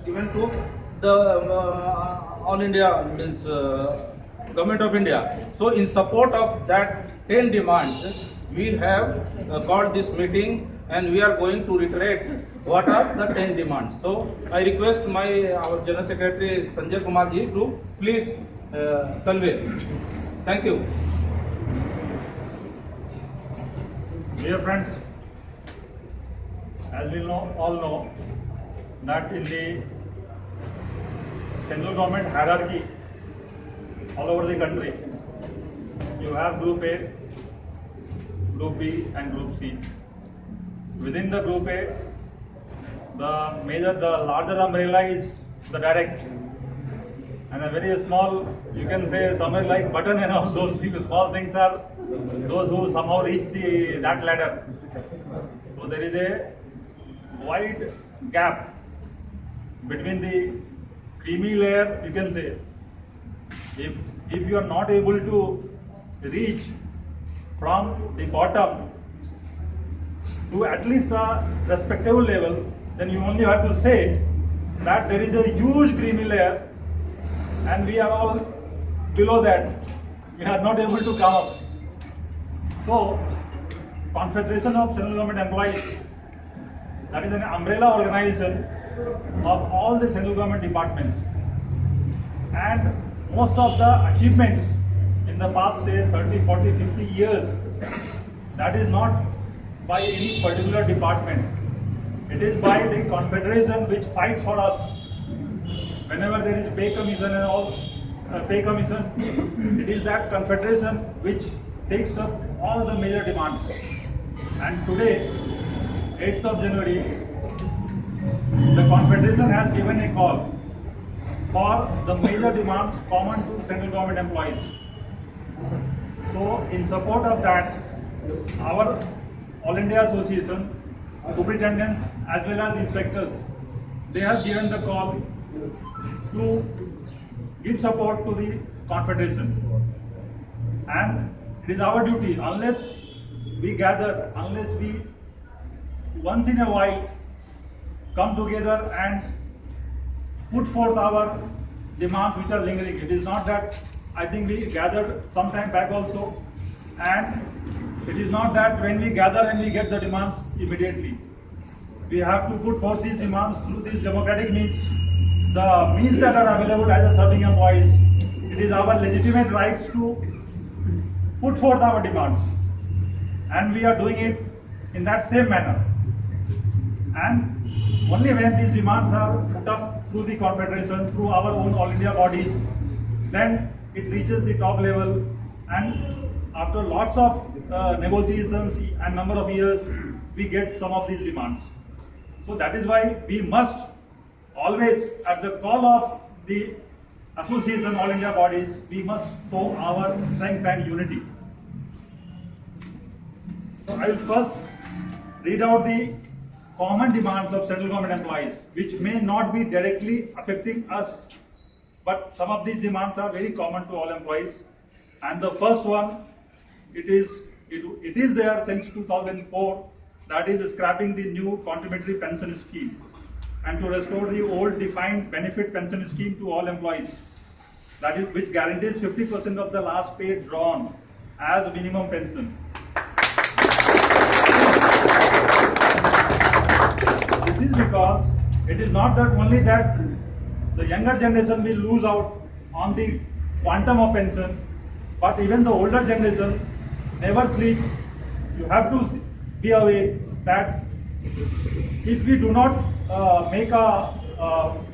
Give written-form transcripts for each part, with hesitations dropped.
given to the All India means Government of India. So in support of that 10 demands, we have called this meeting and we are going to reiterate what are the 10 demands. So I request our General Secretary Sanjay Kumar ji to please convey. Thank you. Dear friends, as we all know that in the central government hierarchy all over the country, you have Group A, Group B and Group C. Within the Group A, the larger umbrella is the direct, and a very small, you can say somewhere like button and all those small things are those who somehow reach that ladder. So there is a wide gap between the creamy layer, you can say. If you are not able to reach from the bottom to at least a respectable level, then you only have to say that there is a huge creamy layer and we are all below that. We are not able to come up. So, Confederation of Central Government Employees, that is an umbrella organization of all the central government departments, and most of the achievements in the past, say 30, 40, 50 years, that is not by any particular department. It is by the confederation which fights for us. Whenever there is pay commission and all, pay commission, it is that confederation which takes up all the major demands. And today, 8th of January, the confederation has given a call for the major demands common to central government employees. So, in support of that, our All India Association, superintendents as well as inspectors, they have given the call to give support to the confederation. And it is our duty, unless we gather, unless we once in a while come together and put forth our demands which are lingering. It is not that, I think we gathered some time back also, and it is not that when we gather and we get the demands immediately. We have to put forth these demands through these democratic means, the means that are available as a serving employees. It is our legitimate rights to put forth our demands, and we are doing it in that same manner. And only when these demands are put up through the confederation, through our own All India bodies, then it reaches the top level, and after lots of negotiations and number of years, we get some of these demands. So that is why we must always, at the call of the association, All India bodies, we must show our strength and unity. So I will first read out the common demands of central government employees, which may not be directly affecting us, but some of these demands are very common to all employees. And the first one, it is there since 2004, that is scrapping the new contributory pension scheme and to restore the old defined benefit pension scheme to all employees, that is, which guarantees 50% of the last pay drawn as minimum pension. This is because it is not that only that the younger generation will lose out on the quantum of pension, but even the older generation never sleep. You have to be aware that if we do not make a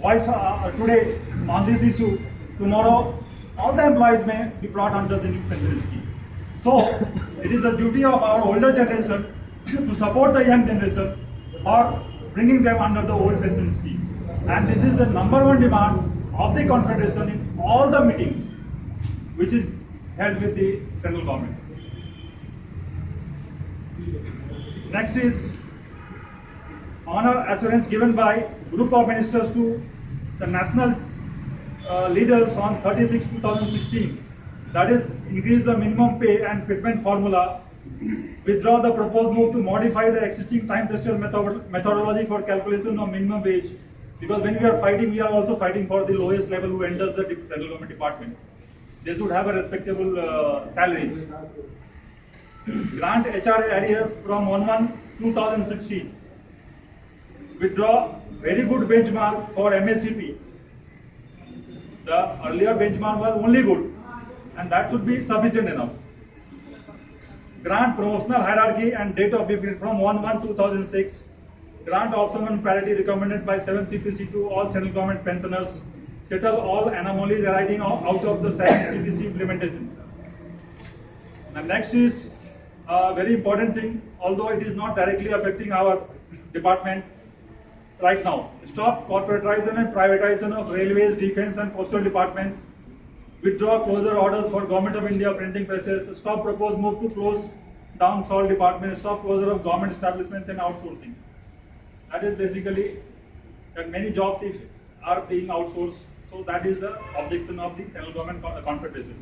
voice today on this issue, tomorrow all the employees may be brought under the new pension scheme. So it is a duty of our older generation to support the young generation for bringing them under the old pension scheme. And this is the number one demand of the confederation in all the meetings which is held with the central government. Next is honor assurance given by group of ministers to the national leaders on 36/2016, that is, increase the minimum pay and fitment formula, withdraw the proposed move to modify the existing time-tested methodology for calculation of minimum wage, Because when we are fighting, we are also fighting for the lowest level who enters the central government department. They should have a respectable salaries. Grant HRA arrears from 1/1/2016. Withdraw very good benchmark for MSCP. The earlier benchmark was only good, and that should be sufficient enough. Grant promotional hierarchy and date of effect from 1/1/2006. Grant optimum parity recommended by 7 CPC to all central government pensioners. Settle all anomalies arising out of the 7 CPC implementation. The next is a very important thing, although it is not directly affecting our department right now. Stop corporatization and privatization of railways, defense and postal departments. Withdraw closure orders for Government of India printing presses. Stop proposed move to close down salt department. Stop closure of government establishments and outsourcing. That is basically that many jobs are being outsourced. So that is the objection of the central government confederation.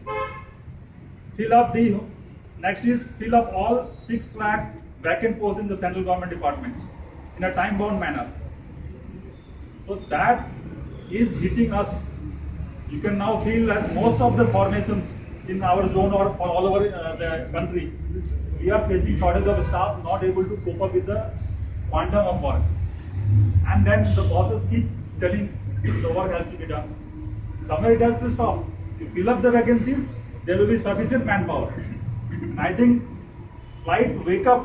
Next is fill up all 6 lakh vacant posts in the central government departments in a time bound manner. So that is hitting us. You can now feel that most of the formations in our zone or all over the country, we are facing shortage of staff, not able to cope up with the quantum of work. And then the bosses keep telling the work has to be done. Somewhere it has to stop. You fill up the vacancies, there will be sufficient manpower. And I think slight wake up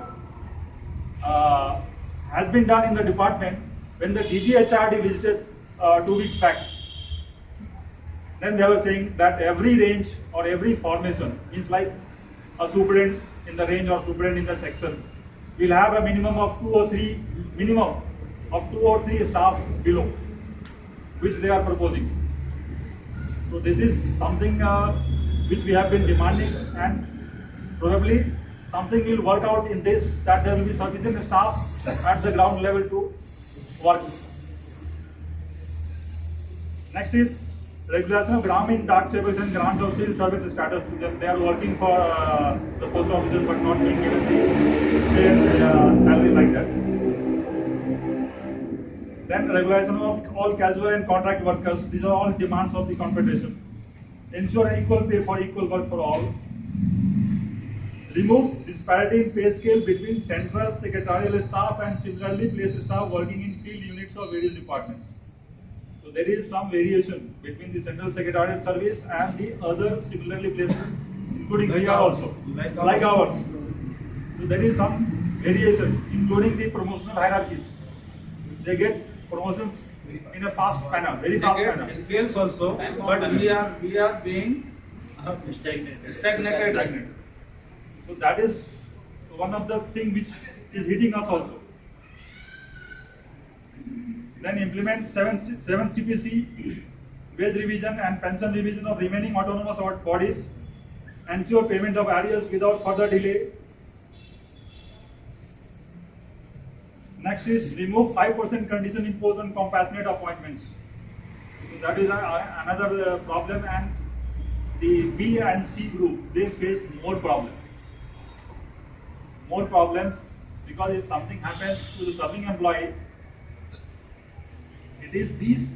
has been done in the department when the DG HRD visited 2 weeks back. Then they were saying that every range or every formation is like a superintendent in the range or superintendent in the section will have a minimum of 2 or 3 staff below, which they are proposing. So this is something which we have been demanding, and probably something will work out in this, that there will be sufficient staff at the ground level to work. Next is regulation of Gramin Dark Savings and grant of civil service status to them. They are working for the post offices but not being given the salary like that. Then regulation of all casual and contract workers. These are all demands of the confederation. Ensure equal pay for equal work for all. Remove disparity in pay scale between central secretarial staff and similarly placed staff working in field units of various departments. So there is some variation between the central secretarial service and the other similarly placed, including like PR ours. also, Like ours. So there is some variation, including the promotional hierarchies. They get promotions in a fast manner, very fast manner. Scales also, but we are being stagnated. So that is one of the things which is hitting us also. Then implement 7 CPC, wage revision and pension revision of remaining autonomous bodies. Ensure payment of arrears without further delay. Next is remove 5% condition imposed on compassionate appointments. So that is another problem, and the B and C group, they face more problems. More problems because if something happens to the serving employee, it is these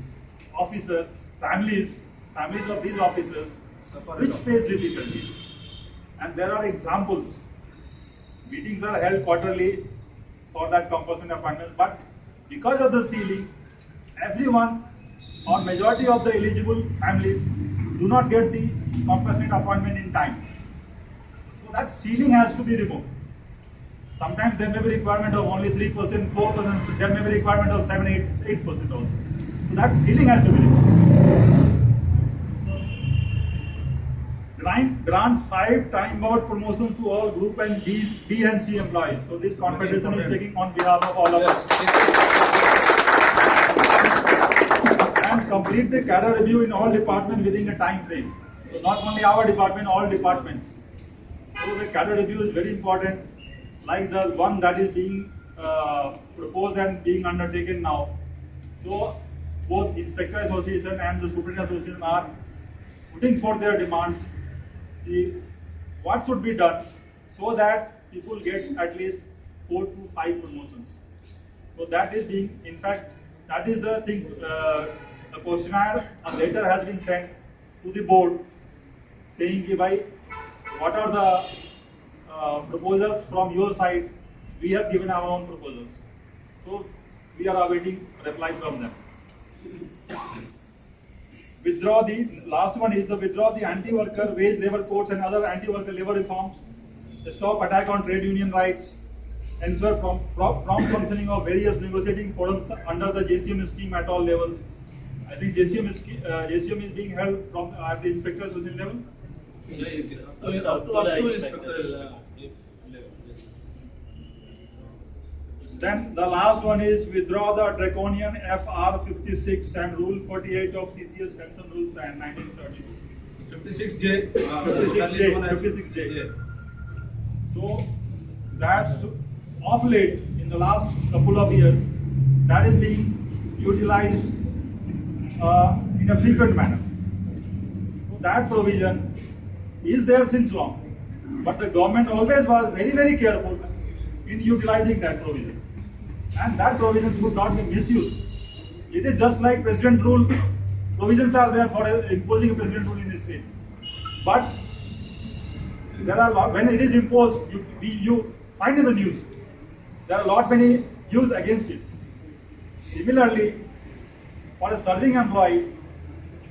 officers, families of these officers which face difficulties. And there are examples. Meetings are held quarterly for that compassionate appointment, but because of the ceiling, everyone or majority of the eligible families do not get the compassionate appointment in time. So that ceiling has to be removed. Sometimes there may be requirement of only 3%, 4%, there may be requirement of 7, 8% also. So that ceiling has to be removed. Grant 5 time-bound promotions to all group and B and C employees. So this confederation is checking on behalf of all of us. And complete the cadre review in all departments within a time frame. So not only our department, all departments. So the cadre review is very important, like the one that is being proposed and being undertaken now. So both Inspector Association and the Superintendent Association are putting forth their demands. What should be done so that people get at least 4 to 5 promotions. So that is being, in fact, That is the thing. A questionnaire, a letter has been sent to the board saying, कि भाई, what are the proposals from your side? We have given our own proposals. So we are awaiting reply from them. Withdraw the last one is the withdraw the anti-worker wage labor codes and other anti-worker labor reforms. Stop attack on trade union rights. Ensure prompt functioning of various negotiating forums under the JCM scheme at all levels. I think JCM is being held from at the inspector association level. Up to inspector level. Then the last one is withdraw the draconian FR 56 and Rule 48 of CCS Pension Rules and 1932. 56J. 56J. So that's of late in the last couple of years that is being utilized in a frequent manner. So that provision is there since long, but the government always was very, very careful in utilizing that provision, and that provision should not be misused. It is just like president rule. Provisions are there for imposing a president rule in this state, but there are when it is imposed, you find in the news there are many views against it. Similarly, for a serving employee,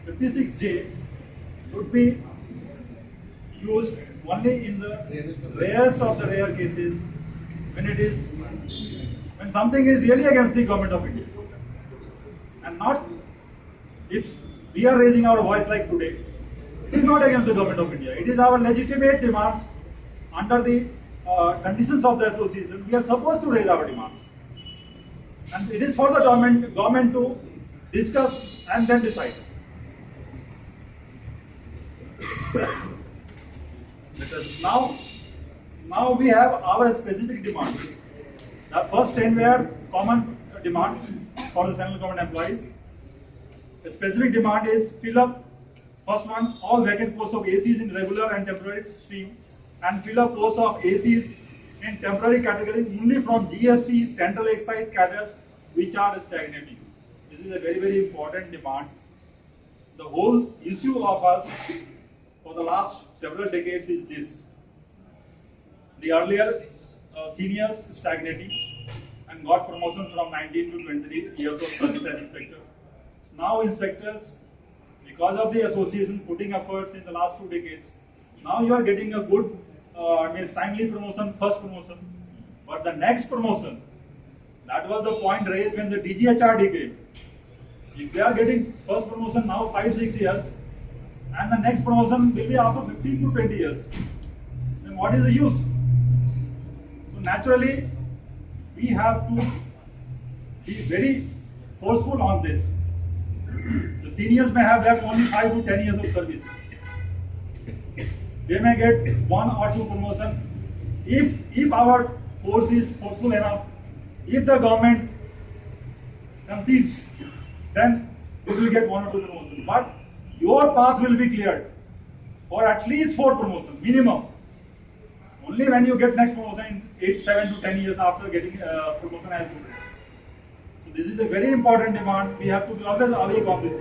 56J should be used only in the rarest of the rare cases when something is really against the government of India, and not if we are raising our voice like today. It is not against the government of India. It is our legitimate demands under the conditions of the association. We are supposed to raise our demands, and it is for the government to discuss and then decide. Now we have our specific demands. The first 10 were common demands for the central government employees. The specific demand is fill up. First one, all vacant posts of ACs in regular and temporary stream, and fill up posts of ACs in temporary category only from GST central excise cadres which are stagnating. This is a very, very important demand. The whole issue of us for the last several decades is this. The earlier seniors stagnating and got promotion from 19 to 23 years of service as inspector. Now inspectors, because of the association putting efforts in the last 2 decades, now you are getting a good, timely promotion, first promotion. But the next promotion, that was the point raised when the DGHRD came. If they are getting first promotion now 5-6 years, and the next promotion will be after 15 to 20 years, then what is the use? So naturally, we have to be very forceful on this. The seniors may have left only 5 to 10 years of service. They may get 1 or 2 promotion. If our force is forceful enough, if the government concedes, then we will get 1 or 2 promotions. But your path will be cleared for at least 4 promotions, minimum. Only when you get next promotion in 7 to 10 years after getting promotion as superintendent. So this is a very important demand. We have to be always awake on this.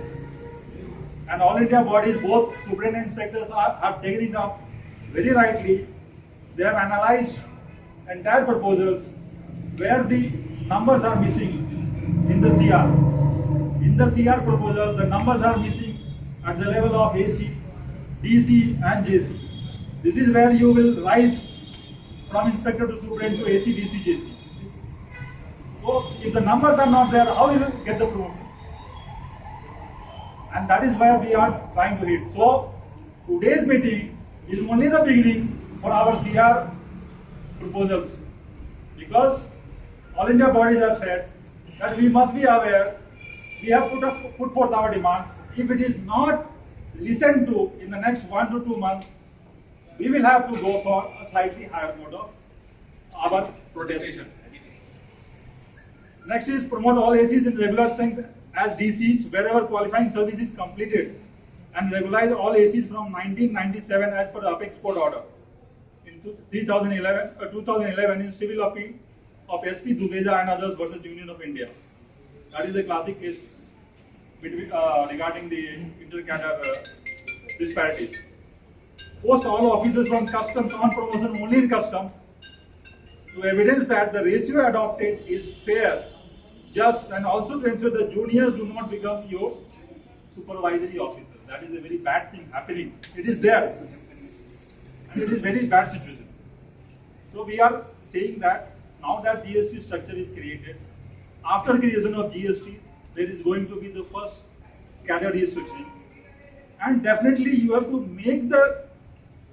And all India bodies, both superintendent and inspectors have taken it up very rightly. They have analyzed entire proposals where the numbers are missing in the CR. In the CR proposal, the numbers are missing at the level of AC, DC and JC. This is where you will rise from inspector to superintendent to AC, DC, JC. So if the numbers are not there, how will you get the promotion? And that is where we are trying to hit. So today's meeting is only the beginning for our CR proposals, because all India bodies have said that we must be aware. We have put forth our demands. If it is not listened to in the next 1 to 2 months, we will have to go for a slightly higher mode of our protestation. Next is promote all ACs in regular strength as DCs wherever qualifying service is completed, and regularize all ACs from 1997 as per the Apex Court order. In 2011 in civil appeal of SP Dudeja and others versus Union of India. That is a classic case between, regarding the inter-cadre disparities. Post all officers from customs on promotion only in customs to evidence that the ratio adopted is fair, just, and also to ensure the juniors do not become your supervisory officers. That is a very bad thing happening. It is there. And it is very bad situation. So we are saying that now that GST structure is created, after creation of GST, there is going to be the first cadre restructuring. And definitely you have to make the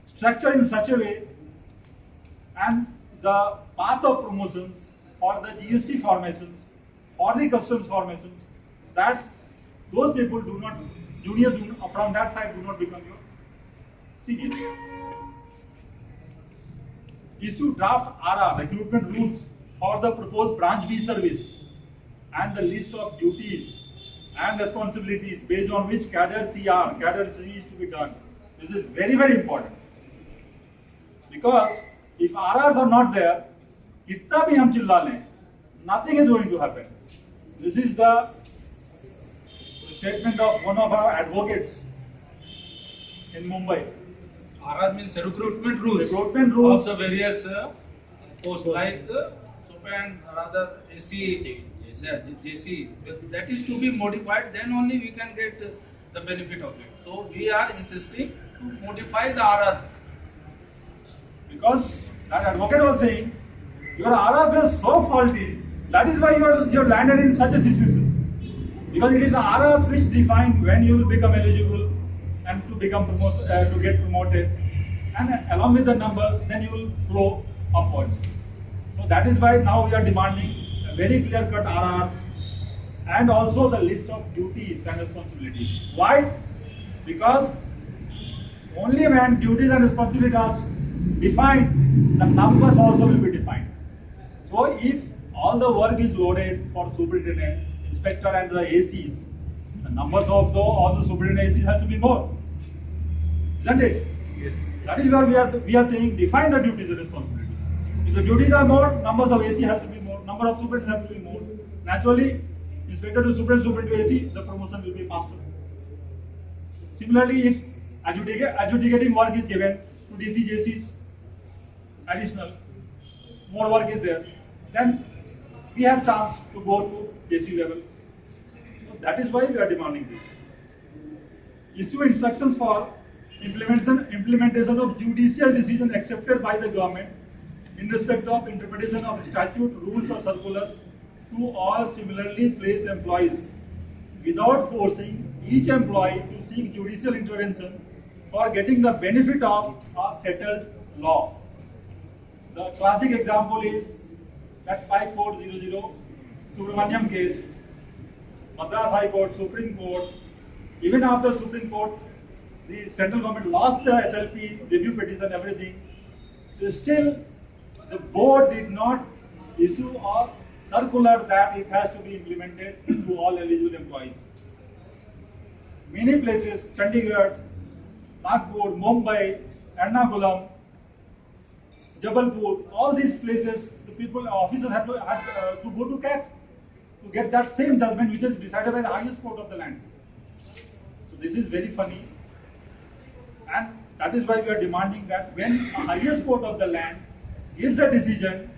structure in such a way and the path of promotions for the GST formations, for the customs formations, that those people do not, juniors do, from that side do not become your seniors. Is to draft RR, recruitment rules for the proposed branch B service and the list of duties and responsibilities based on which cadre CR, cadre C is to be done. This is very, very important. Because if RRs are not there, kitna bhi hum chilla lein, nothing is going to happen. This is the statement of one of our advocates in Mumbai. RR means recruitment rules. Recruitment rules of the various posts like super and rather AC, JC. That is to be modified. Then only we can get the benefit of it. So we are insisting to modify the RR. Because that advocate was saying your RRs were so faulty. That is why you landed in such a situation. Because it is the RRs which define when you will become eligible and to become to get promoted, and along with the numbers, then you will flow upwards. So that is why now we are demanding a very clear-cut RRs and also the list of duties and responsibilities. Why? Because only when duties and responsibilities are defined, the numbers also will be defined. So if all the work is loaded for superintendent, inspector and the ACs, the numbers of all the superintendent ACs have to be more. Isn't it? Yes. That is where we are saying define the duties and responsibilities. If the duties are more, numbers of AC has to be more, number of superintendents have to be more. Naturally, inspector to superintendent to AC, the promotion will be faster. Similarly, if adjudicating work is given to DC JCs, additional, more work is there, then we have chance to go to JC level. So that is why we are demanding this. Issue instruction for implementation of judicial decision accepted by the government in respect of interpretation of statute, rules or circulars to all similarly placed employees without forcing each employee to seek judicial intervention for getting the benefit of a settled law. The classic example is that 5400 Subramaniam case, Madras High Court, Supreme Court. Even after Supreme Court, the central government lost the SLP, review petition, everything. Still, the board did not issue a circular that it has to be implemented to all eligible employees. Many places, Chandigarh, Nagpur, Mumbai, Ernakulam, Jabalpur, all these places, the people, officers have to go to CAT to get that same judgment which is decided by the highest court of the land. So this is very funny, and that is why we are demanding that when a highest court of the land gives a decision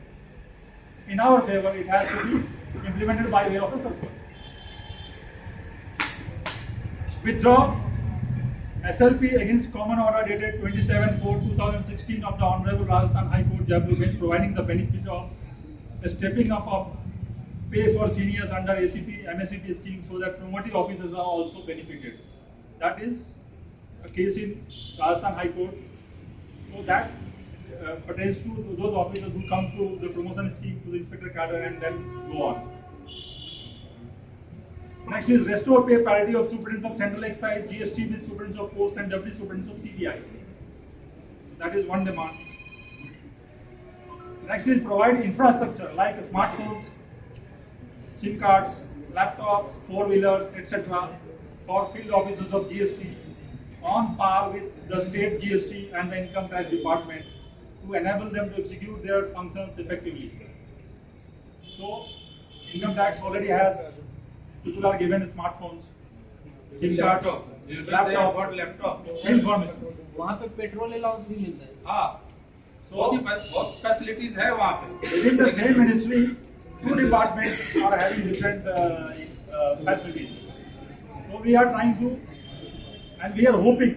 in our favor, it has to be implemented by way of a circular. Withdraw SLP against common order dated 27/4/2016 of the Honorable Rajasthan High Court Jabalpur bench, providing the benefit of a stepping up of pay for seniors under ACP, MSCP scheme so that promoting officers are also benefited. That is a case in Rajasthan High Court. So that pertains to those officers who come through the promotion scheme to the inspector cadre and then go on. Next is restore pay parity of superintendents of central excise, GST with superintendents of posts and deputy superintendents of CBI. That is one demand. Next is provide infrastructure like smartphones, SIM cards, laptops, four-wheelers, etc. for field officers of GST on par with the state GST and the income tax department to enable them to execute their functions effectively. So, income tax already has people are given smartphones, SIM cards, laptop, laptop, laptop. information. वहाँ पे petrol allowance भी मिलता है। हाँ, बहुत facilities है वहाँ पे। Within the same ministry, two departments are having different facilities. So we are trying to, and we are hoping